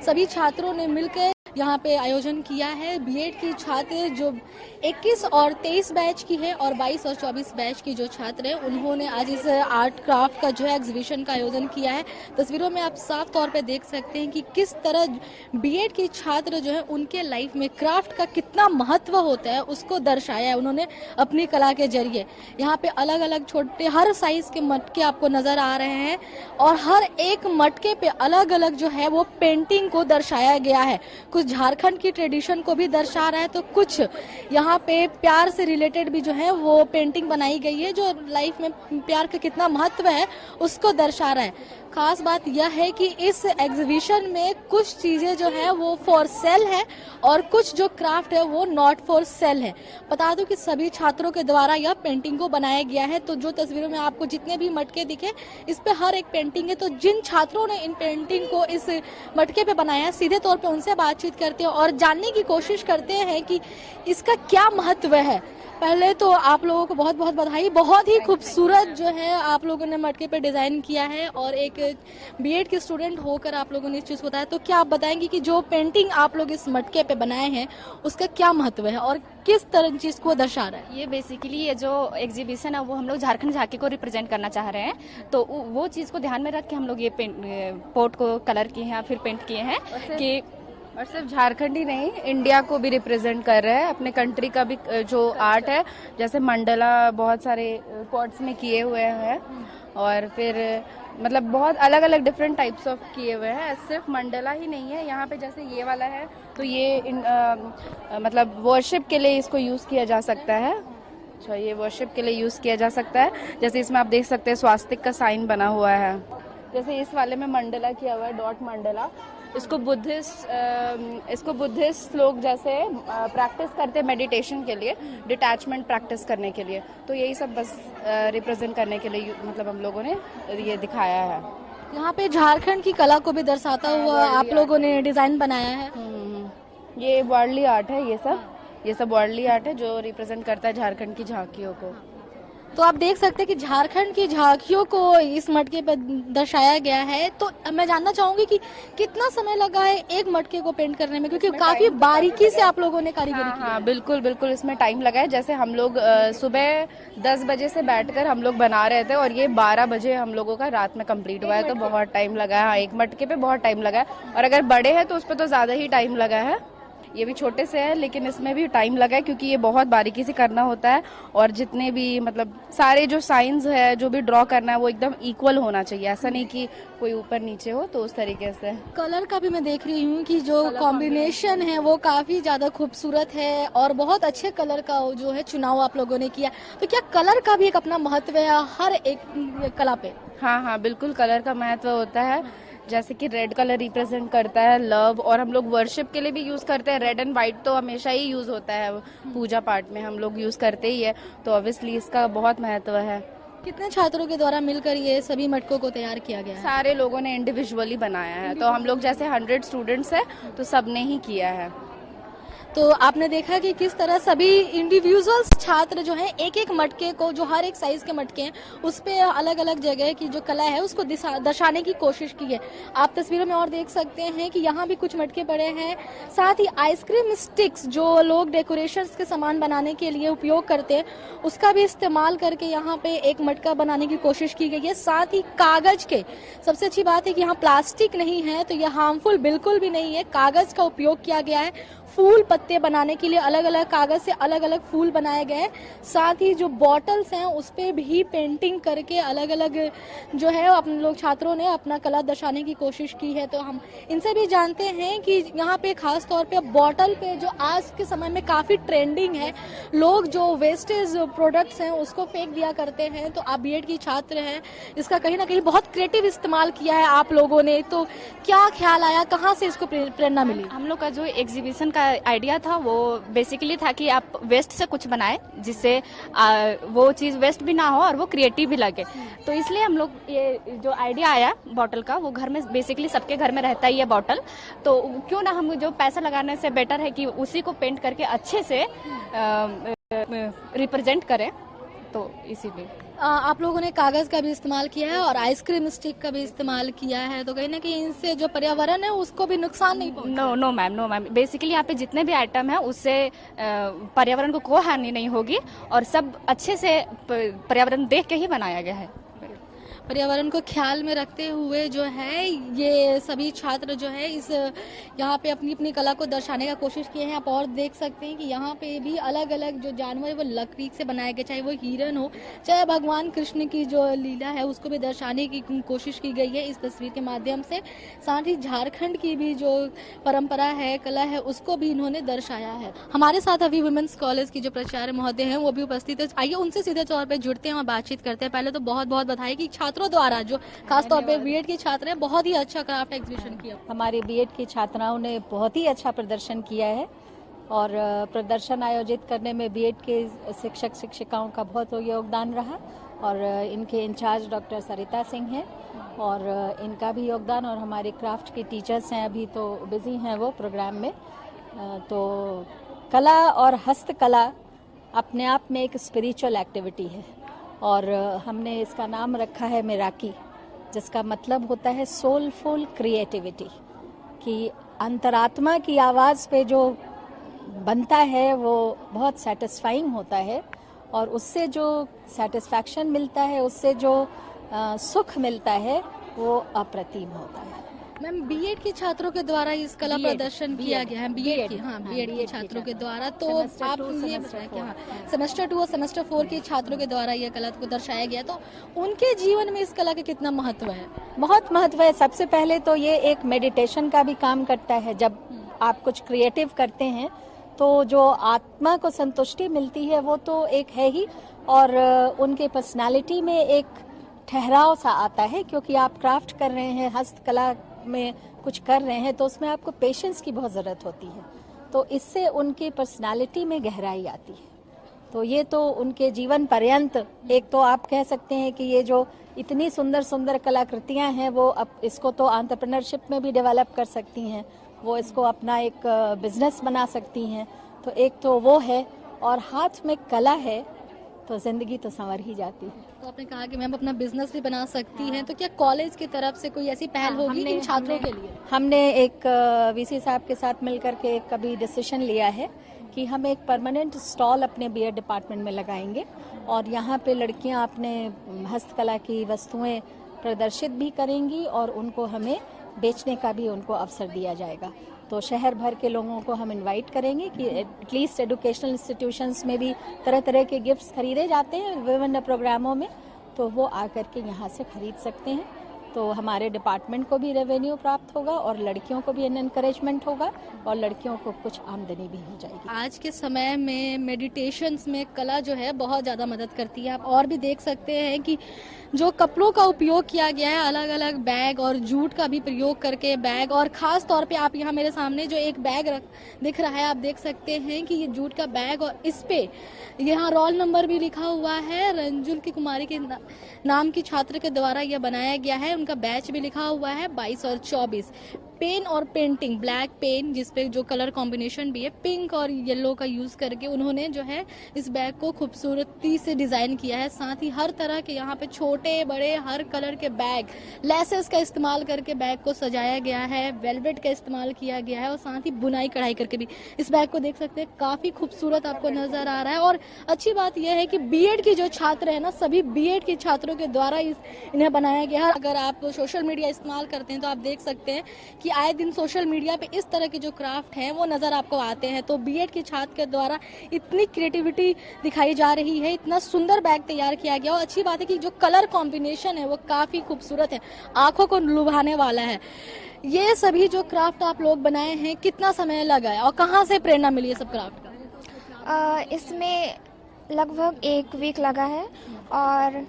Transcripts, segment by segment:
सभी छात्रों ने मिलकर यहाँ पे आयोजन किया है। बीएड की छात्र जो 21 और 23 बैच की है और 22 और 24 बैच की जो छात्र है, उन्होंने आज इस आर्ट क्राफ्ट का जो है एग्जीबिशन का आयोजन किया है। तस्वीरों में आप साफ तौर पे देख सकते हैं कि किस तरह बीएड की छात्र जो है उनके लाइफ में क्राफ्ट का कितना महत्व होता है उसको दर्शाया है उन्होंने अपनी कला के जरिए। यहाँ पे अलग अलग छोटे हर साइज के मटके आपको नजर आ रहे हैं और हर एक मटके पे अलग अलग जो है वो पेंटिंग को दर्शाया गया है। कुछ झारखंड की ट्रेडिशन को भी दर्शा रहा है तो कुछ यहाँ पे प्यार से रिलेटेड भी जो है वो पेंटिंग बनाई गई है जो लाइफ में प्यार का कितना महत्व है उसको दर्शा रहा है। खास बात यह है कि इस एग्जीबिशन में कुछ चीजें जो है वो फॉर सेल है और कुछ जो क्राफ्ट है वो नॉट फॉर सेल है। बता दूं कि सभी छात्रों के द्वारा यह पेंटिंग को बनाया गया है। तो जो तस्वीरों में आपको जितने भी मटके दिखे इस पे हर एक पेंटिंग है। तो जिन छात्रों ने इन पेंटिंग को इस मटके पे बनाया सीधे तौर पे उनसे बातचीत करते हैं और जानने की कोशिश करते हैं कि इसका क्या महत्व है। पहले तो आप लोगों को बहुत बहुत बधाई। बहुत ही खूबसूरत जो है आप लोगों ने मटके पे डिजाइन किया है और एक बीएड के स्टूडेंट होकर आप लोगों ने इस चीज को बताया। तो क्या आप बताएंगे कि जो पेंटिंग आप लोग इस मटके पे बनाए हैं उसका क्या महत्व है और किस तरह चीज को दर्शा रहा है? ये बेसिकली ये जो एग्जीबिशन है वो हम लोग झारखंड झांकी को रिप्रेजेंट करना चाह रहे हैं। तो वो चीज़ को ध्यान में रख के हम लोग ये पोर्ट को कलर किए हैं, फिर पेंट किए हैं कि और सिर्फ झारखंड ही नहीं, इंडिया को भी रिप्रेजेंट कर रहे हैं। अपने कंट्री का भी जो आर्ट है, जैसे मंडला बहुत सारे पॉट्स में किए हुए हैं और फिर मतलब बहुत अलग अलग डिफरेंट टाइप्स ऑफ किए हुए हैं। सिर्फ मंडला ही नहीं है, यहाँ पे जैसे ये वाला है तो ये मतलब वर्शिप के लिए इसको यूज़ किया जा सकता है। अच्छा, ये वर्शिप के लिए यूज़ किया जा सकता है। जैसे इसमें आप देख सकते हैं स्वास्तिक का साइन बना हुआ है। जैसे इस वाले में मंडला किया हुआ है, डॉट मंडला। इसको बुद्धिस्ट लोग जैसे प्रैक्टिस करते हैं मेडिटेशन के लिए, डिटैचमेंट प्रैक्टिस करने के लिए। तो यही सब बस रिप्रेजेंट करने के लिए मतलब हम लोगों ने ये दिखाया है। यहाँ पे झारखंड की कला को भी दर्शाता हुआ आप लोगों ने डिजाइन बनाया है। ये वर्ल्डली आर्ट है, ये सब वर्ल्डली आर्ट है जो रिप्रेजेंट करता है झारखंड की झांकियों को। तो आप देख सकते हैं कि झारखंड की झांकियों को इस मटके पर दर्शाया गया है। तो मैं जानना चाहूंगी कि कितना समय लगा है एक मटके को पेंट करने में, क्योंकि काफी बारीकी से आप लोगों ने कारीगरी की है। हाँ, बिल्कुल बिल्कुल, इसमें टाइम लगा है। जैसे हम लोग सुबह 10 बजे से बैठकर हम लोग बना रहे थे और ये 12 बजे हम लोगों का रात में कंप्लीट हुआ है। तो बहुत टाइम लगा है। हाँ, एक मटके पे बहुत टाइम लगा है और अगर बड़े हैं तो उस पर तो ज्यादा ही टाइम लगा है। ये भी छोटे से है लेकिन इसमें भी टाइम लगा है क्योंकि ये बहुत बारीकी से करना होता है और जितने भी मतलब सारे जो साइंस है जो भी ड्रॉ करना है वो एकदम इक्वल होना चाहिए। ऐसा नहीं कि कोई ऊपर नीचे हो, तो उस तरीके से। कलर का भी मैं देख रही हूँ कि जो कॉम्बिनेशन है वो काफी ज्यादा खूबसूरत है और बहुत अच्छे कलर का जो है चुनाव आप लोगों ने किया। तो क्या कलर का भी एक अपना महत्व है हर एक कला पे? हाँ, बिल्कुल, कलर का महत्व होता है। जैसे कि रेड कलर रिप्रेजेंट करता है लव, और हम लोग वर्शिप के लिए भी यूज करते हैं। रेड एंड व्हाइट तो हमेशा ही यूज होता है, पूजा पाठ में हम लोग यूज करते ही है। तो ऑब्वियसली इसका बहुत महत्व है। कितने छात्रों के द्वारा मिलकर ये सभी मटकों को तैयार किया गया है? सारे लोगों ने इंडिविजुअली बनाया है। तो हम लोग जैसे 100 स्टूडेंट्स हैं तो सबने ही किया है। तो आपने देखा कि किस तरह सभी इंडिविजुअल्स छात्र जो हैं एक एक मटके को, जो हर एक साइज के मटके हैं उस पे अलग अलग जगह की जो कला है उसको दर्शाने की कोशिश की है। आप तस्वीरों में और देख सकते हैं कि यहाँ भी कुछ मटके पड़े हैं। साथ ही आइसक्रीम स्टिक्स जो लोग डेकोरेशंस के सामान बनाने के लिए उपयोग करते हैं उसका भी इस्तेमाल करके यहाँ पे एक मटका बनाने की कोशिश की गई है। साथ ही कागज के, सबसे अच्छी बात है कि यहाँ प्लास्टिक नहीं है तो यह हार्मफुल बिल्कुल भी नहीं है। कागज का उपयोग किया गया है। फूल पत्ते बनाने के लिए अलग अलग कागज से अलग अलग फूल बनाए गए। साथ ही जो बॉटल्स हैं उस पे भी पेंटिंग करके अलग अलग जो है अपने लोग छात्रों ने अपना कला दर्शाने की कोशिश की है। तो हम इनसे भी जानते हैं कि यहाँ पे खास तौर पे बॉटल पे जो आज के समय में काफी ट्रेंडिंग है, लोग जो वेस्टेज प्रोडक्ट्स हैं उसको फेंक दिया करते हैं। तो आप बीएड की छात्र हैं, इसका कहीं ना कहीं बहुत क्रिएटिव इस्तेमाल किया है आप लोगों ने। तो क्या ख्याल आया, कहाँ से इसको प्रेरणा मिली? हम लोग का जो एग्जीबिशन का आइडिया था वो बेसिकली था कि आप वेस्ट से कुछ बनाए जिससे वो चीज़ वेस्ट भी ना हो और वो क्रिएटिव भी लगे। तो इसलिए हम लोग ये जो आइडिया आया बॉटल का, वो घर में बेसिकली सबके घर में रहता ही है बॉटल। तो क्यों ना हम जो पैसा लगाने से बेटर है कि उसी को पेंट करके अच्छे से रिप्रेजेंट करें। तो इसीलिए आप लोगों ने कागज का भी इस्तेमाल किया है और आइसक्रीम स्टिक का भी इस्तेमाल किया है, तो कहीं ना कहीं इनसे जो पर्यावरण है उसको भी नुकसान नहीं पहुंचा। नो नो मैम बेसिकली यहाँ पे जितने भी आइटम है उससे पर्यावरण को कोई हानि नहीं होगी और सब अच्छे से पर्यावरण देख के ही बनाया गया है। पर्यावरण को ख्याल में रखते हुए जो है ये सभी छात्र जो है इस यहाँ पे अपनी अपनी कला को दर्शाने का कोशिश किए हैं। आप और देख सकते हैं कि यहाँ पे भी अलग अलग जो जानवर है वो लकड़ी से बनाए गए, चाहे वो हिरन हो, चाहे भगवान कृष्ण की जो लीला है उसको भी दर्शाने की कोशिश की गई है इस तस्वीर के माध्यम से। साथ ही झारखंड की भी जो परंपरा है, कला है, उसको भी इन्होंने दर्शाया है। हमारे साथ अभी वुमेन्स कॉलेज की जो प्राचार्य महोदय हैं वो भी उपस्थित है। आइए उनसे सीधे तौर पर जुड़ते हैं और बातचीत करते हैं। पहले तो बहुत बहुत बधाई कि छात्रों द्वारा, जो खासतौर पे बीएड के छात्र हैं, बहुत ही अच्छा क्राफ्ट एग्जीबिशन किया। हमारे बीएड की छात्राओं ने बहुत ही अच्छा प्रदर्शन किया है और प्रदर्शन आयोजित करने में बीएड के शिक्षक शिक्षिकाओं का बहुत योगदान रहा और इनके इंचार्ज डॉक्टर सरिता सिंह हैं और इनका भी योगदान, और हमारे क्राफ्ट के टीचर्स हैं, अभी तो बिजी हैं वो प्रोग्राम में। तो कला और हस्तकला अपने आप में एक स्पिरिचुअल एक्टिविटी है और हमने इसका नाम रखा है मिराकी, जिसका मतलब होता है सोलफुल क्रिएटिविटी, कि अंतरात्मा की आवाज़ पे जो बनता है वो बहुत सेटिस्फाइंग होता है और उससे जो सेटिस्फैक्शन मिलता है, उससे जो सुख मिलता है वो अप्रतिम होता है। मैम, बीएड के छात्रों के द्वारा इस कला प्रदर्शन किया गया है। बीएड के छात्रों के द्वारा, तो आप ये बताएं कि हाँ, सेमेस्टर 2 और सेमेस्टर 4 के छात्रों के द्वारा ये कला को दर्शाया गया, तो उनके जीवन में इस कला का कितना महत्व है? बहुत महत्व है। सबसे पहले तो ये एक मेडिटेशन का भी काम करता है। जब आप कुछ क्रिएटिव करते हैं तो जो आत्मा को संतुष्टि मिलती है वो तो एक है ही, और उनके पर्सनालिटी में एक ठहराव सा आता है, क्योंकि आप क्राफ्ट कर रहे हैं, हस्तकला में कुछ कर रहे हैं, तो उसमें आपको पेशेंस की बहुत ज़रूरत होती है। तो इससे उनकी पर्सनालिटी में गहराई आती है। तो ये तो उनके जीवन पर्यंत, एक तो आप कह सकते हैं कि ये जो इतनी सुंदर सुंदर कलाकृतियां हैं वो अब इसको तो एंटरप्रेन्योरशिप में भी डेवलप कर सकती हैं, वो इसको अपना एक बिजनेस बना सकती हैं। तो एक तो वो है, और हाथ में कला है तो जिंदगी तो संवर ही जाती है। तो आपने कहा कि मैम अपना बिजनेस भी बना सकती हैं, तो क्या कॉलेज की तरफ से कोई ऐसी पहल होगी इन छात्रों के लिए? हमने एक वीसी साहब के साथ मिलकर के कभी डिसीजन लिया है कि हम एक परमानेंट स्टॉल अपने बीएड डिपार्टमेंट में लगाएंगे और यहाँ पे लड़कियाँ अपने हस्तकला की वस्तुएं प्रदर्शित भी करेंगी और उनको हमें बेचने का भी उनको अवसर दिया जाएगा। तो शहर भर के लोगों को हम इनवाइट करेंगे कि एटलीस्ट एजुकेशनल इंस्टीट्यूशंस में भी तरह तरह के गिफ्ट्स खरीदे जाते हैं विभिन्न प्रोग्रामों में, तो वो आकर के यहाँ से खरीद सकते हैं। तो हमारे डिपार्टमेंट को भी रेवेन्यू प्राप्त होगा और लड़कियों को भी एनकरेजमेंट होगा और लड़कियों को कुछ आमदनी भी हो जाएगी। आज के समय में मेडिटेशंस में कला जो है बहुत ज़्यादा मदद करती है। आप और भी देख सकते हैं कि जो कपड़ों का उपयोग किया गया है, अलग अलग बैग और जूट का भी प्रयोग करके बैग, और ख़ास तौर पे आप यहाँ मेरे सामने जो एक बैग दिख रहा है, आप देख सकते हैं कि ये जूट का बैग और इस पे यहाँ रोल नंबर भी लिखा हुआ है। रंजुल की कुमारी के नाम की छात्र के द्वारा यह बनाया गया है। उनका बैच भी लिखा हुआ है 22 और 24। पेन और पेंटिंग, ब्लैक पेन जिसपे जो कलर कॉम्बिनेशन भी है पिंक और येलो का यूज करके उन्होंने जो है इस बैग को खूबसूरती से डिजाइन किया है। साथ ही हर तरह के यहाँ पे छोटे बड़े हर कलर के बैग, लेसेस का इस्तेमाल करके बैग को सजाया गया है, वेलवेट का इस्तेमाल किया गया है और साथ ही बुनाई कढ़ाई करके भी इस बैग को देख सकते हैं। काफी खूबसूरत आपको नजर आ रहा है। और अच्छी बात यह है कि बीएड के जो छात्र है ना, सभी बीएड के छात्रों के द्वारा इन्हें बनाया गया है। अगर आप सोशल मीडिया इस्तेमाल करते हैं तो आप देख सकते हैं कि आए दिन सोशल मीडिया पे इस तरह के जो क्राफ्ट हैं वो नज़र आपको आते हैं। तो बीएड के छात्र के द्वारा इतनी क्रिएटिविटी दिखाई जा रही है, इतना सुंदर बैग तैयार किया गया और अच्छी बात है कि जो कलर कॉम्बिनेशन है वो काफ़ी खूबसूरत है, आंखों को लुभाने वाला है। ये सभी जो क्राफ्ट आप लोग बनाए हैं, कितना समय लगा है और कहाँ से प्रेरणा मिली है सब क्राफ्ट का? इसमें लगभग 1 वीक लगा है और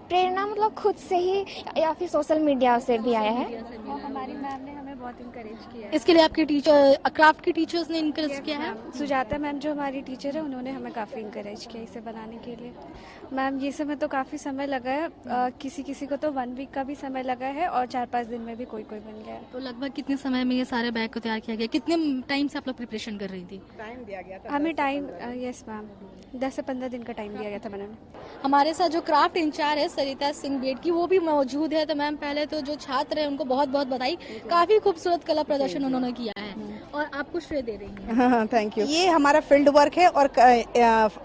प्रेरणा मतलब खुद से ही या फिर सोशल मीडिया से भी आया है। और हमारी मैम ने हमें बहुत इंकरेज किया है। इसके लिए आपके टीचर, क्राफ्ट के टीचर्स ने इंकरेज किया है? सुजाता मैम जो हमारी टीचर है उन्होंने हमें काफ़ी इंकरेज किया इसे बनाने के लिए। मैम ये समय तो काफ़ी समय लगा है, किसी किसी को तो 1 वीक का भी समय लगा है और 4-5 दिन में भी कोई कोई बन गया है। तो लगभग कितने समय में ये सारे बैग को तैयार किया गया? कितने टाइम से आप लोग प्रिपरेशन कर रही थी? टाइम दिया गया था हमें टाइम, यस मैम, 10 से 15 दिन का टाइम दिया गया था बनाने में। हमारे साथ जो क्राफ्ट इंचार्ज है सरिता सिंह बेड की, वो भी मौजूद है। तो मैम पहले तो जो छात्र है उनको बहुत बहुत बधाई, काफी खूबसूरत कला प्रदर्शन उन्होंने किया है और आपको श्रेय दे रही हैं। हाँ, थैंक यू। ये हमारा फील्ड वर्क है और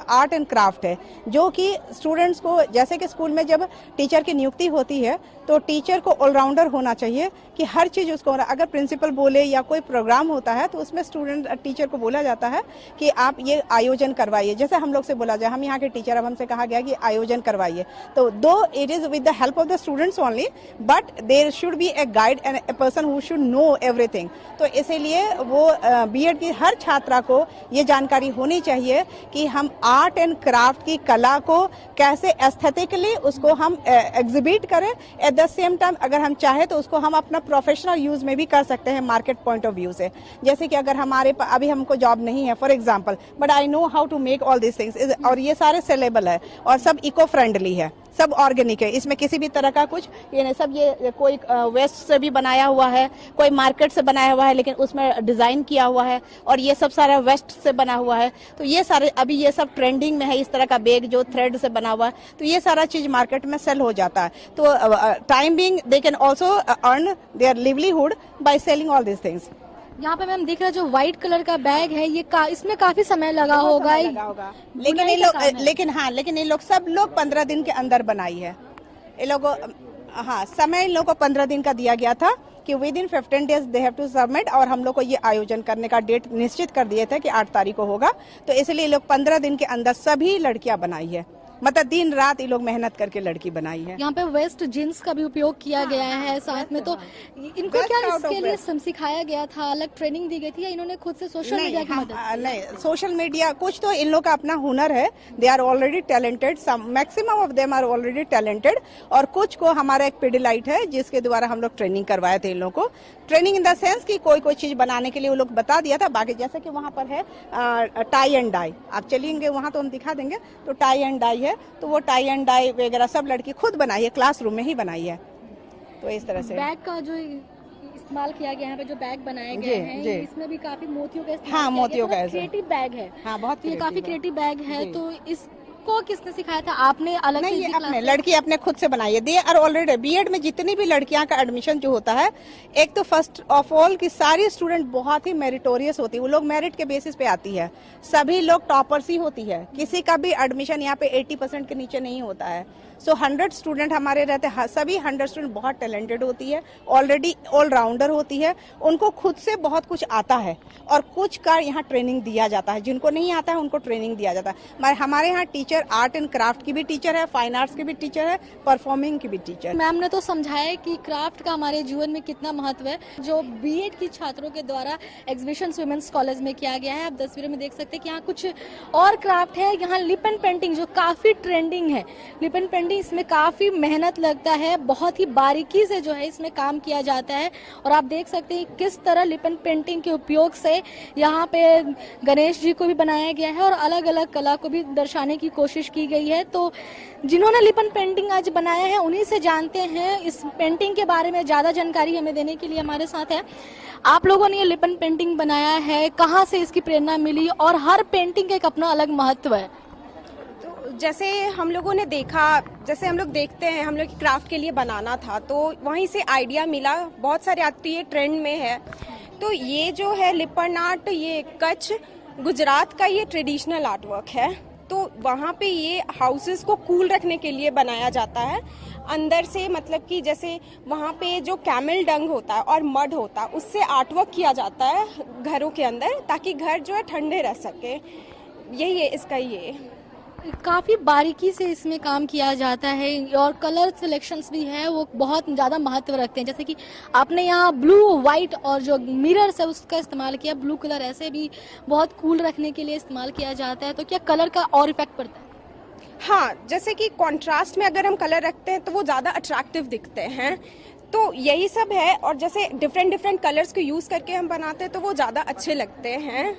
आर्ट एंड क्राफ्ट है, जो कि स्टूडेंट्स को, जैसे कि स्कूल में जब टीचर की नियुक्ति होती है तो टीचर को ऑलराउंडर होना चाहिए कि हर चीज उसको, अगर प्रिंसिपल बोले या कोई प्रोग्राम होता है तो उसमें स्टूडेंट टीचर को बोला जाता है कि आप ये आयोजन करवाइए। जैसे हम लोग से बोला जाए, हम यहाँ के टीचर, अब हमसे कहा गया कि आयोजन करवाइए, तो दो it is with the help of the students only, but there should be a guide and a person who should know everything. तो इसीलिए वो बीएड की हर छात्रा को ये जानकारी होनी चाहिए कि हम आर्ट एंड क्राफ्ट की कला को कैसे एस्थेटिकली उसको हम एग्जिबिट करें, एट द सेम टाइम अगर हम चाहे तो उसको हम अपना प्रोफेशनल यूज में भी कर सकते हैं मार्केट पॉइंट ऑफ व्यू से। जैसे कि अगर हमारे अभी हमको जॉब नहीं है for example, but I know how to make all this things, और ये सारे सेलेबल है और सब इको फ्रेंडली है, सब ऑर्गेनिक है, इसमें किसी भी तरह का कुछ ये नहीं, सब ये कोई वेस्ट से भी बनाया हुआ है, कोई मार्केट से बनाया हुआ है लेकिन उसमें डिजाइन किया हुआ है, और ये सब सारा वेस्ट से बना हुआ है। तो ये सारे अभी ये सब ट्रेंडिंग में है, इस तरह का बैग जो थ्रेड से बना हुआ है, तो ये सारा चीज मार्केट में सेल हो जाता है। तो time being they can also earn there livelihood by selling all this things. यहाँ पे मैम दिख रहा है जो व्हाइट कलर का बैग है, ये इसमें काफी समय लगा होगा। लेकिन ये लोग सब लोग 15 दिन के अंदर बनाई है। ये लोग, हाँ, समय इन लोग को 15 दिन का दिया गया था कि within 15 days they have to submit, और हम लोग को ये आयोजन करने का डेट निश्चित कर दिए थे कि 8 तारीख को होगा। तो इसलिए ये लोग 15 दिन के अंदर सभी लड़कियां बनाई है, मतलब दिन रात ये लोग मेहनत करके लड़की बनाई है। यहाँ पे वेस्ट जींस का भी उपयोग किया गया है साथ में। तो इनको क्या इसके लिए सिखाया गया था, अलग ट्रेनिंग दी गई थी, या इन्होंने खुद से सोशल मीडिया की मदद से? नहीं, सोशल मीडिया कुछ तो इन लोग का अपना हुनर है, they are already talented, maximum of them are already talented, और कुछ को हमारा एक पिडिलाइट है जिसके द्वारा हम लोग ट्रेनिंग करवाए थे इन लोग को। ट्रेनिंग इन द सेंस कि कोई चीज बनाने के लिए वो लोग बता दिया था। बाकी जैसे कि वहाँ पर है टाई एंड डाई, आप चलेंगे वहाँ तो हम दिखा देंगे, तो टाई एंड डाई है, तो वो टाई एंड डाई वगैरह सब लड़की खुद बनाई है, क्लासरूम में ही बनाई है। तो इस तरह से बैग का जो इस्तेमाल किया गया है, यहाँ पे जो बैग बनाए गए हैं, इसमें भी काफी मोतियों का इस्तेमाल, हाँ, मोतियों का क्रिएटिव बैग है। हाँ, बहुत ये काफी क्रिएटिव बैग है। तो इसको किसने सिखाया था? आपने अलग नहीं, से? ये अपने लड़की अपने खुद से बनाई है। दे आर ऑलरेडी बीएड में जितनी भी लड़कियां का एडमिशन जो होता है, एक तो फर्स्ट ऑफ ऑल की सारी स्टूडेंट बहुत ही मेरिटोरियस होती है, वो लोग मेरिट के बेसिस पे आती है, सभी लोग टॉपर्स ही होती है, किसी का भी एडमिशन यहाँ पे 80% के नीचे नहीं होता है। सो 100 स्टूडेंट हमारे रहते हैं, सभी 100 स्टूडेंट बहुत टैलेंटेड होती है, ऑलरेडी ऑलराउंडर होती है, उनको खुद से बहुत कुछ आता है, और कुछ का यहाँ ट्रेनिंग दिया जाता है, जिनको नहीं आता है उनको ट्रेनिंग दिया जाता है। हमारे यहाँ टीचर आर्ट एंड क्राफ्ट की भी टीचर है, फाइन आर्ट्स की भी टीचर है, परफॉर्मिंग की भी टीचर। मैम ने तो समझाया कि क्राफ्ट का हमारे जीवन में कितना महत्व है, जो बीएड की छात्रों के द्वारा एग्जीबिशन वुमेन्स कॉलेज में किया गया है। आप तस्वीरों में देख सकते हैं कि यहाँ कुछ और क्राफ्ट है। यहाँ लिप एंड पेंटिंग जो काफी ट्रेंडिंग है, लिप एंड पेंटिंग, इसमें काफी मेहनत लगता है, बहुत ही बारीकी से जो है इसमें काम किया जाता है। और आप देख सकते हैं किस तरह लिप एंड पेंटिंग के उपयोग से यहाँ पे गणेश जी को भी बनाया गया है और अलग अलग कला को भी दर्शाने की कोशिश की गई है। तो जिन्होंने लिप एंड पेंटिंग आज बनाया है उन्हीं से जानते हैं इस पेंटिंग के बारे में। ज्यादा जानकारी हमें देने के लिए हमारे साथ है, आप लोगों ने ये लिप एंड पेंटिंग बनाया है, कहाँ से इसकी प्रेरणा मिली, और हर पेंटिंग का एक अपना अलग महत्व है। जैसे हम लोगों ने देखा, जैसे हम लोग देखते हैं, हम लोग क्राफ्ट के लिए बनाना था तो वहीं से आइडिया मिला। बहुत सारे आज तो ये ट्रेंड में है, तो ये जो है लिपन आर्ट, ये कच्छ गुजरात का ये ट्रेडिशनल आर्ट वर्क है। तो वहाँ पे ये हाउसेस को कूल रखने के लिए बनाया जाता है अंदर से, मतलब कि जैसे वहाँ पे जो कैमल डंग होता है और मड होता है उससे आर्ट वर्क किया जाता है घरों के अंदर, ताकि घर जो है ठंडे रह सके। यही है इसका, ये काफी बारीकी से इसमें काम किया जाता है और कलर सिलेक्शंस भी है वो बहुत ज्यादा महत्व रखते हैं। जैसे कि आपने यहाँ ब्लू, व्हाइट और जो मिरर्स है उसका इस्तेमाल किया। ब्लू कलर ऐसे भी बहुत कूल रखने के लिए इस्तेमाल किया जाता है। तो क्या कलर का और इफेक्ट पड़ता है? हाँ, जैसे कि कंट्रास्ट में अगर हम कलर रखते हैं तो वो ज़्यादा अट्रैक्टिव दिखते हैं, तो यही सब है। और जैसे डिफरेंट डिफरेंट कलर्स को यूज़ करके हम बनाते हैं तो वो ज़्यादा अच्छे लगते हैं।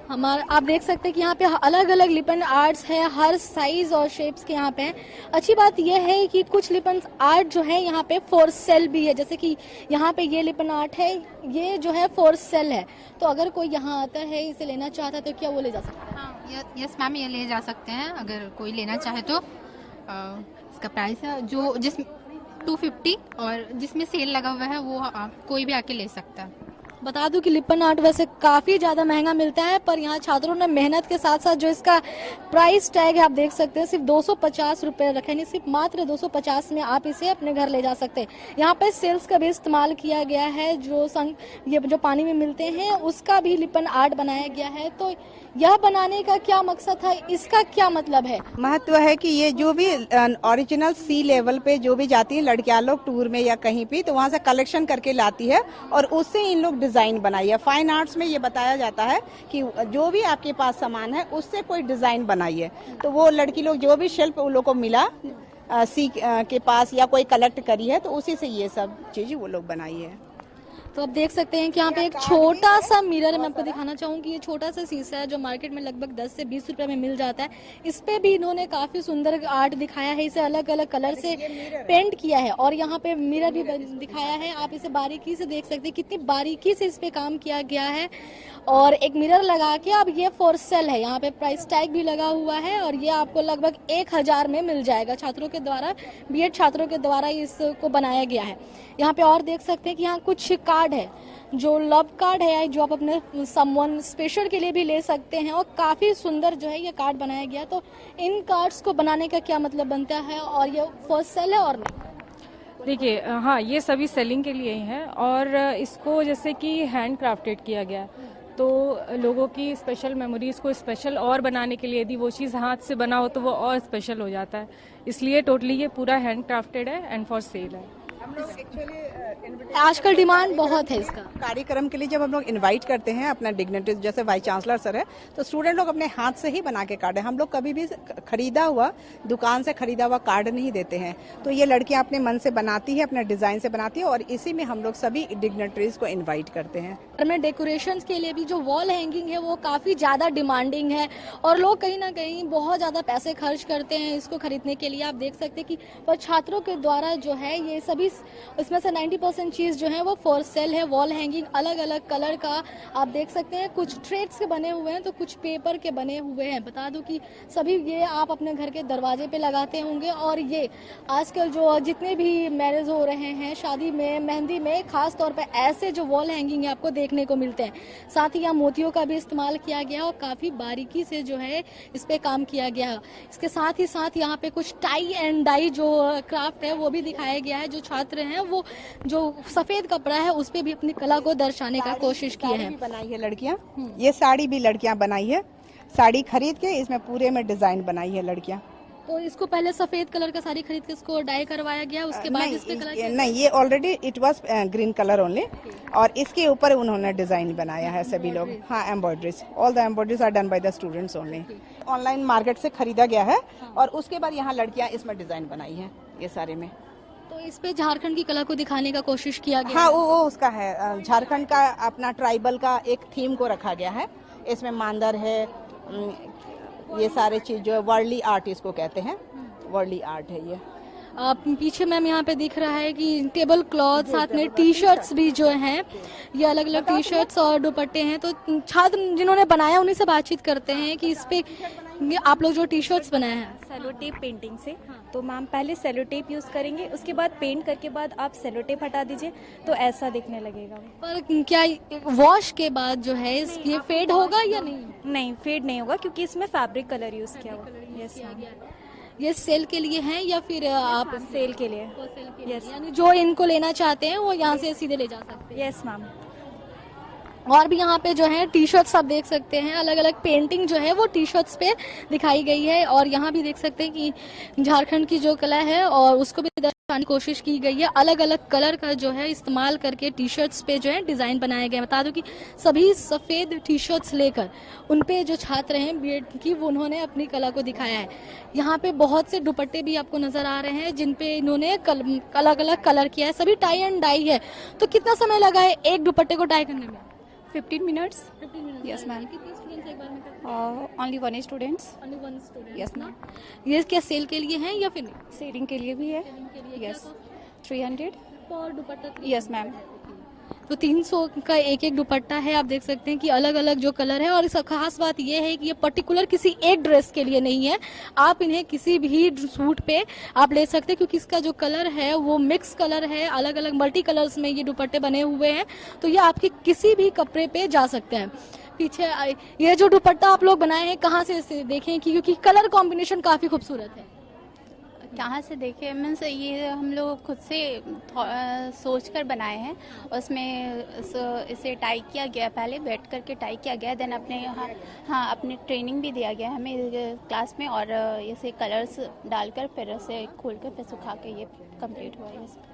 हमारा आप देख सकते हैं कि यहाँ पे अलग अलग लिपन आर्ट्स हैं, हर साइज और शेप्स के यहाँ पे हैं। अच्छी बात यह है कि कुछ लिपन आर्ट जो है यहाँ पे फॉर सेल भी है, जैसे कि यहाँ पे ये लिपन आर्ट है, ये जो है फॉर सेल है। तो अगर कोई यहाँ आता है, इसे लेना चाहता है तो क्या वो ले जा सकता है? हाँ, यस मैम, ये ले जा सकते हैं अगर कोई लेना चाहे तो। इसका प्राइस है जो 250 और जिसमें सेल लगा हुआ है वो कोई भी आके ले सकता है। बता दूं कि लिपन आर्ट वैसे काफ़ी ज़्यादा महंगा मिलता है, पर यहाँ छात्रों ने मेहनत के साथ साथ जो इसका प्राइस टैग है आप देख सकते हैं, सिर्फ 250 रुपये रखे हैं। सिर्फ मात्र 250 में आप इसे अपने घर ले जा सकते हैं। यहाँ पे सेल्स का भी इस्तेमाल किया गया है, ये जो पानी में मिलते हैं उसका भी लिपन आर्ट बनाया गया है। तो यह बनाने का क्या मकसद था, इसका क्या मतलब है? महत्व है कि ये जो भी ओरिजिनल सी लेवल पे जो भी जाती है लड़कियां लोग टूर में या कहीं भी, तो वहाँ से कलेक्शन करके लाती है और उससे इन लोग डिजाइन बनाई है। फाइन आर्ट्स में ये बताया जाता है कि जो भी आपके पास सामान है उससे कोई डिजाइन बनाइए। तो वो लड़की लोग जो भी शिल्प उन लोग को मिला सी के पास या कोई कलेक्ट करी है, तो उसी से ये सब चीज वो लोग बनाई है। तो आप देख सकते हैं कि यहाँ पे एक छोटा सा मिरर है, मैं आपको दिखाना चाहूंगी। ये छोटा सा शीशा है जो मार्केट में लगभग 10 से 20 रुपए में मिल जाता है। इस पे भी इन्होंने काफी सुंदर आर्ट दिखाया है, इसे अलग अलग कलर से पेंट किया है और यहाँ पे मिरर भी दिखाया है। आप इसे बारीकी से देख सकते हैं, कितनी बारीकी से इस पे काम किया गया है। और एक मिरर लगा के अब ये फॉर सेल है, यहाँ पे प्राइस टैग भी लगा हुआ है और ये आपको लगभग 1000 में मिल जाएगा। छात्रों के द्वारा, बीएड छात्रों के द्वारा इसको बनाया गया है। यहाँ पे और देख सकते हैं कि यहाँ कुछ कार्ड है, जो लव कार्ड है, जो आप अपने समवन स्पेशल के लिए भी ले सकते हैं और काफ़ी सुंदर जो है ये कार्ड बनाया गया। तो इन कार्ड्स को बनाने का क्या मतलब बनता है और ये फॉर सेल है और नहीं? देखिए, हाँ, ये सभी सेलिंग के लिए ही है और इसको जैसे कि हैंड क्राफ्टेड किया गया, तो लोगों की स्पेशल मेमोरीज को स्पेशल और बनाने के लिए यदि वो चीज़ हाथ से बना हो तो वो और स्पेशल हो जाता है। इसलिए टोटली ये पूरा हैंड क्राफ्टेड है एंड फॉर सेल है। आजकल डिमांड बहुत है इसका। कार्यक्रम के लिए जब हम लोग इनवाइट करते हैं अपना डिग्नेटरीज, जैसे वाइस चांसलर सर है, तो स्टूडेंट लोग अपने हाथ से ही बना के कार्ड है। हम लोग कभी भी खरीदा हुआ, दुकान से खरीदा हुआ कार्ड नहीं देते हैं। तो ये लड़कियां अपने मन से बनाती है, अपने डिजाइन से बनाती है और इसी में हम लोग सभी डिग्नेटरीज को इनवाइट करते हैं। घर में डेकोरेशन के लिए भी जो वॉल हैंगिंग है वो काफ़ी ज़्यादा डिमांडिंग है और लोग कहीं ना कहीं बहुत ज़्यादा पैसे खर्च करते हैं इसको खरीदने के लिए। आप देख सकते हैं कि पर छात्रों के द्वारा जो है ये सभी, इसमें से 90% चीज़ जो है वो फॉर सेल है। वॉल हैंगिंग अलग अलग कलर का आप देख सकते हैं, कुछ थ्रेड्स के बने हुए हैं तो कुछ पेपर के बने हुए हैं। बता दूं कि सभी ये आप अपने घर के दरवाजे पे लगाते होंगे और ये आजकल जो जितने भी मैरिज हो रहे हैं, शादी में, मेहंदी में, खास तौर पे ऐसे जो वॉल हैंगिंग है आपको देखने को मिलते हैं। साथ ही यहाँ मोतियों का भी इस्तेमाल किया गया और काफ़ी बारीकी से जो है इस पे काम किया गया है। इसके साथ ही साथ यहाँ पे कुछ टाई एंड डाई जो क्राफ्ट है वो भी दिखाया गया है। जो छात्र हैं वो जो सफेद कपड़ा है उस पे भी अपनी कला को दर्शाने का कोशिश की है। बनाई है लड़कियां, ये साड़ी भी लड़कियां बनाई है। साड़ी खरीद के इसमें पूरे में डिजाइन बनाई है लड़कियां। तो इसको पहले सफेद कलर का साड़ी खरीद के इसको डाई करवाया गया, उसके बाद इस पे कलर नहीं, ये already it was green colour only और इसके ऊपर उन्होंने डिजाइन बनाया है सभी लोग। हाँ, embroideries, all the embroideries are done by the students only. Online market से खरीदा गया है और उसके बाद यहाँ लड़कियां इसमें डिजाइन बनाई है ये सारे में। तो इस पे झारखंड की कला को दिखाने का कोशिश किया गया। हाँ, वो उसका है, झारखंड का अपना ट्राइबल का एक थीम को रखा गया है। इसमें मांदर है, ये सारे चीज जो वर्ली आर्ट इसको कहते हैं, वर्ली आर्ट है ये। पीछे मैम यहाँ पे दिख रहा है कि टेबल क्लॉथ, साथ में टी शर्ट्स भी जो हैं, ये अलग अलग टी शर्ट्स और दुपट्टे हैं। तो छात्र जिन्होंने बनाया उन्हीं से बातचीत करते हैं कि इस पे आप लोग जो टी शर्ट्स बनाए हैं सेलो टेप पेंटिंग से, तो मैम पहले सेलो टेप यूज़ करेंगे, उसके बाद पेंट करके बाद आप सेलो टेप हटा दीजिए तो ऐसा दिखने लगेगा। पर क्या वॉश के बाद जो है ये फेड होगा या नहीं? नहीं, फेड नहीं होगा क्योंकि इसमें फैब्रिक कलर यूज़ किया हुआ। Yes ma'am. ये सेल के लिए है या फिर आप सेल के लिए? यस, यानी जो इनको लेना चाहते हैं वो यहाँ से सीधे ले जा सकते हैं। Yes ma'am. और भी यहाँ पे जो है टी शर्ट्स आप देख सकते हैं, अलग अलग पेंटिंग जो है वो टी शर्ट्स पे दिखाई गई है और यहाँ भी देख सकते हैं कि झारखंड की जो कला है और उसको भी कोशिश की गई है, अलग अलग कलर का जो है इस्तेमाल करके टी शर्ट्स पे जो है डिजाइन बनाए गए हैं। बता दूं कि सभी सफेद टी शर्ट्स लेकर उन पे जो छात्र हैं बीएड की वो उन्होंने अपनी कला को दिखाया है। यहाँ पे बहुत से दुपट्टे भी आपको नजर आ रहे हैं जिन पे इन्होंने अलग अलग कलर किया है, सभी टाई एंड डाई है। तो कितना समय लगा है एक दुपट्टे को टाई करने में? 15 minutes. 15 मिनट। Yes, ma'am. कितने स्टूडेंट्स एक बार में करते हैं? Only one students. Only one student Yes, ना? ma'am. ये क्या सेल के लिए है या फिर नहीं? Sailing के लिए भी है. सेलिंग के लिए Yes. 300. पर दुपट्टा? Yes, ma'am. तो 300 का एक एक दुपट्टा है। आप देख सकते हैं कि अलग अलग जो कलर है, और इस खास बात ये है कि ये पर्टिकुलर किसी एक ड्रेस के लिए नहीं है, आप इन्हें किसी भी सूट पे आप ले सकते हैं क्योंकि इसका जो कलर है वो मिक्स कलर है, अलग अलग मल्टी कलर्स में ये दुपट्टे बने हुए हैं। तो ये आपके किसी भी कपड़े पे जा सकते हैं। पीछे ये जो दुपट्टा आप लोग बनाए हैं कहाँ से इसे देखें कि क्योंकि कलर कॉम्बिनेशन काफी खूबसूरत है। कहाँ से देखे मीन्स ये हम लोग खुद से सोच कर बनाए हैं। उसमें इसे टाई किया गया, पहले बैठ करके टाई किया गया, देन अपने हाँ अपने ट्रेनिंग भी दिया गया हमें क्लास में, और इसे कलर्स डालकर फिर इसे खोल कर फिर सुखा के ये कंप्लीट हुआ है।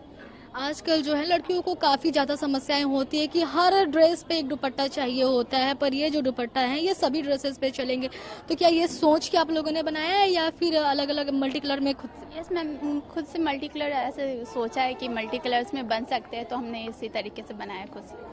आजकल जो है लड़कियों को काफी ज्यादा समस्याएं होती है कि हर ड्रेस पे एक दुपट्टा चाहिए होता है, पर ये जो दुपट्टा है ये सभी ड्रेसेस पे चलेंगे। तो क्या ये सोच के आप लोगों ने बनाया है या फिर अलग अलग मल्टी कलर में खुद से? यस मैम, खुद से मल्टी कलर ऐसे सोचा है कि मल्टी कलर्स में बन सकते हैं, तो हमने इसी तरीके से बनाया खुद से।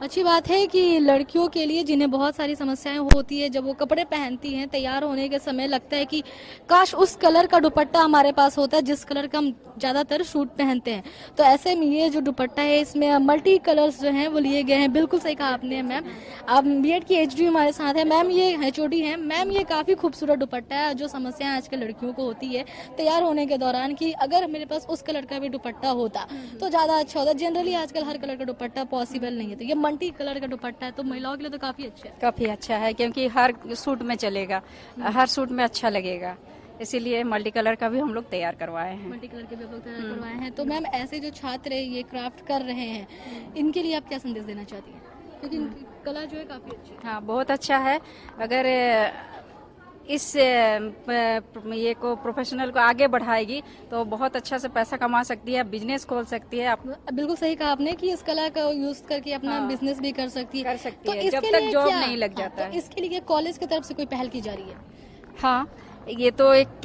अच्छी बात है कि लड़कियों के लिए जिन्हें बहुत सारी समस्याएं होती है, जब वो कपड़े पहनती हैं तैयार होने के समय लगता है कि काश उस कलर का दुपट्टा हमारे पास होता है जिस कलर का हम ज्यादातर सूट पहनते हैं। तो ऐसे में ये जो दुपट्टा है इसमें मल्टी कलर्स जो हैं वो लिए गए हैं। बिल्कुल सही कहा आपने मैम। आप बीएड की एचडी हमारे साथ है मैम, ये एचओडी है मैम। ये काफी खूबसूरत दुपट्टा है। जो समस्याएं आजकल लड़कियों को होती है तैयार होने के दौरान कि अगर मेरे पास उस कलर का भी दुपट्टा होता तो ज्यादा अच्छा होता। जनरली आजकल हर कलर का दुपट्टा पॉसिबल नहीं है, तो ये मल्टी कलर का दुपट्टा है तो महिलाओं के लिए तो काफी अच्छा है। काफी अच्छा है क्योंकि हर सूट में चलेगा, हर सूट में अच्छा लगेगा, इसीलिए मल्टी कलर का भी हम लोग तैयार करवाए हैं। मल्टी कलर के भी आप लोग तैयार करवाए हैं। तो मैम ऐसे जो छात्र ये क्राफ्ट कर रहे हैं इनके लिए आप क्या संदेश देना चाहती हैं? क्योंकि इनकी कला जो है काफी अच्छी है। हाँ, बहुत अच्छा है। अगर इस ये को प्रोफेशनल को आगे बढ़ाएगी तो बहुत अच्छा से पैसा कमा सकती है, बिजनेस खोल सकती है। बिल्कुल सही कहा आपने कि इस कला का यूज करके अपना बिजनेस भी कर सकती है। तो जब तक जॉब नहीं लग जाता है। तो इसके लिए कॉलेज की तरफ से कोई पहल की जा रही है? हाँ, ये तो एक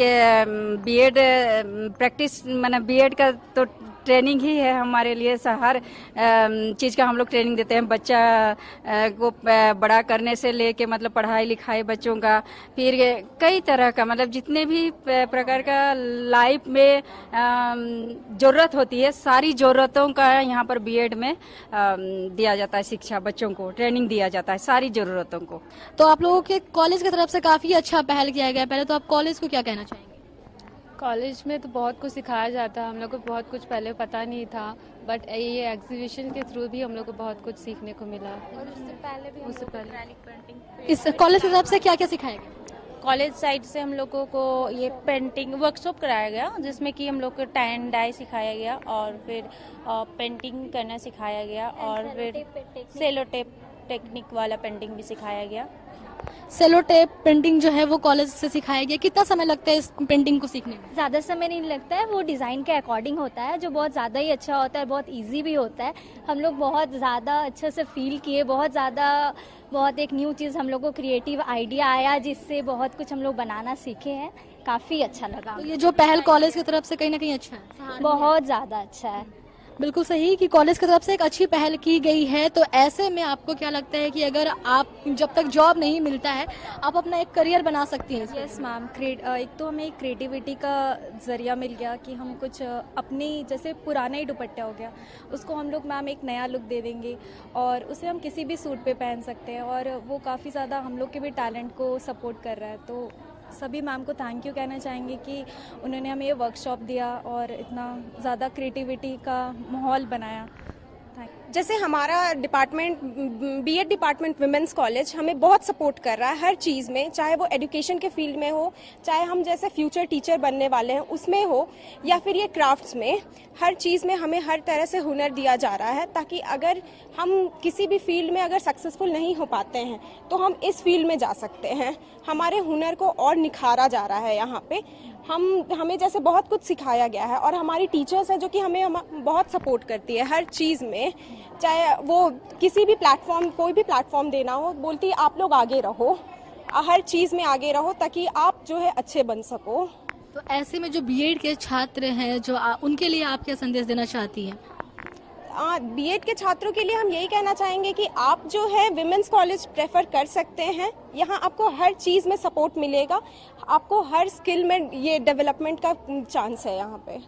बीएड प्रैक्टिस माने बीएड का तो ट्रेनिंग ही है हमारे लिए। हर चीज़ का हम लोग ट्रेनिंग देते हैं, बच्चा को बड़ा करने से लेके मतलब पढ़ाई लिखाई बच्चों का, फिर कई तरह का मतलब जितने भी प्रकार का लाइफ में ज़रूरत होती है सारी ज़रूरतों का यहाँ पर बीएड में दिया जाता है। शिक्षा बच्चों को ट्रेनिंग दिया जाता है सारी ज़रूरतों को। तो आप लोगों के कॉलेज की तरफ से काफ़ी अच्छा पहल किया गया। पहले तो आप कॉलेज को क्या कहना चाहेंगे? कॉलेज में तो बहुत कुछ सिखाया जाता है, हम लोग को बहुत कुछ पहले पता नहीं था, बट ये एग्जीबिशन के थ्रू भी हम लोग को बहुत कुछ सीखने को मिला। और उससे पहले इस कॉलेज की तरफ से क्या क्या सिखाया गया? कॉलेज साइड से हम लोगों को ये पेंटिंग वर्कशॉप कराया गया जिसमें कि हम लोग को टाई एंड डाई सिखाया गया, और फिर पेंटिंग करना सिखाया गया, और फिर सेलो टेप टेक्निक वाला पेंटिंग भी सिखाया गया। सेलो टेप पेंटिंग जो है वो कॉलेज से सिखाया गया। कितना समय लगता है इस पेंटिंग को सीखने में? ज़्यादा समय नहीं लगता है, वो डिज़ाइन के अकॉर्डिंग होता है जो बहुत ज़्यादा ही अच्छा होता है, बहुत इजी भी होता है। हम लोग बहुत ज़्यादा अच्छे से फील किए, बहुत एक न्यू चीज़ हम लोग को क्रिएटिव आइडिया आया जिससे बहुत कुछ हम लोग बनाना सीखे हैं। काफ़ी अच्छा लगा। तो ये जो पहल कॉलेज की तरफ से कहीं ना कहीं अच्छा है, बहुत ज़्यादा अच्छा है। बिल्कुल सही कि कॉलेज की तरफ से एक अच्छी पहल की गई है। तो ऐसे में आपको क्या लगता है कि अगर आप जब तक जॉब नहीं मिलता है आप अपना एक करियर बना सकती हैं? यस मैम, एक तो हमें क्रिएटिविटी का जरिया मिल गया कि हम कुछ अपनी जैसे पुराना ही दुपट्टा हो गया उसको हम लोग मैम एक नया लुक दे देंगे और उसे हम किसी भी सूट पे पहन सकते हैं, और वो काफ़ी ज़्यादा हम लोग के भी टैलेंट को सपोर्ट कर रहा है। तो सभी मैम को थैंक यू कहना चाहेंगे कि उन्होंने हमें ये वर्कशॉप दिया और इतना ज़्यादा क्रिएटिविटी का माहौल बनाया। जैसे हमारा department B Ed department women's college हमें बहुत सपोर्ट कर रहा है हर चीज़ में, चाहे वो एजुकेशन के फील्ड में हो, चाहे हम जैसे फ्यूचर टीचर बनने वाले हैं उसमें हो, या फिर ये क्राफ्ट्स में, हर चीज़ में हमें हर तरह से हुनर दिया जा रहा है ताकि अगर हम किसी भी फील्ड में अगर सक्सेसफुल नहीं हो पाते हैं तो हम इस फील्ड में जा सकते हैं। हमारे हुनर को और निखारा जा रहा है यहाँ पे। हमें जैसे बहुत कुछ सिखाया गया है और हमारी टीचर्स हैं जो कि हमें बहुत सपोर्ट करती है हर चीज़ में, चाहे वो किसी भी प्लेटफॉर्म, कोई भी प्लेटफॉर्म देना हो, बोलती है आप लोग आगे रहो, हर चीज़ में आगे रहो ताकि आप जो है अच्छे बन सको। तो ऐसे में जो बीएड के छात्र हैं जो उनके लिए आप क्या संदेश देना चाहती हैं? बीएड के छात्रों के लिए हम यही कहना चाहेंगे कि आप जो है विमेंस कॉलेज प्रेफर कर सकते हैं। यहाँ आपको हर चीज़ में सपोर्ट मिलेगा, आपको हर स्किल में ये डेवलपमेंट का चांस है यहाँ पे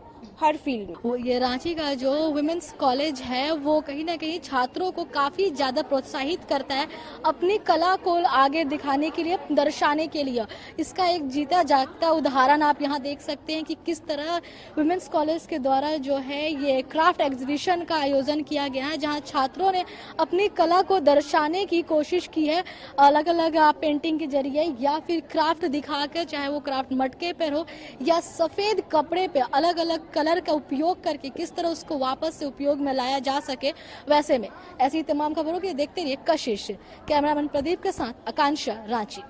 हर फील्ड में। ये रांची का जो वुमेन्स कॉलेज है वो कहीं ना कहीं छात्रों को काफ़ी ज़्यादा प्रोत्साहित करता है अपनी कला को आगे दिखाने के लिए, दर्शाने के लिए। इसका एक जीता जागता उदाहरण आप यहाँ देख सकते हैं कि किस तरह वुमेन्स कॉलेज के द्वारा जो है ये क्राफ्ट एग्जीबिशन का आयोजन किया गया है, जहाँ छात्रों ने अपनी कला को दर्शाने की कोशिश की है अलग अलग पेंटिंग के जरिए या फिर क्राफ्ट दिखाकर, चाहे वो क्राफ्ट मटके पर हो या सफ़ेद कपड़े पे अलग अलग कलर का उपयोग करके किस तरह उसको वापस से उपयोग में लाया जा सके। वैसे में ऐसी तमाम खबरों के देखते रहिए कशिश। कैमरामैन प्रदीप के साथ आकांक्षा, रांची।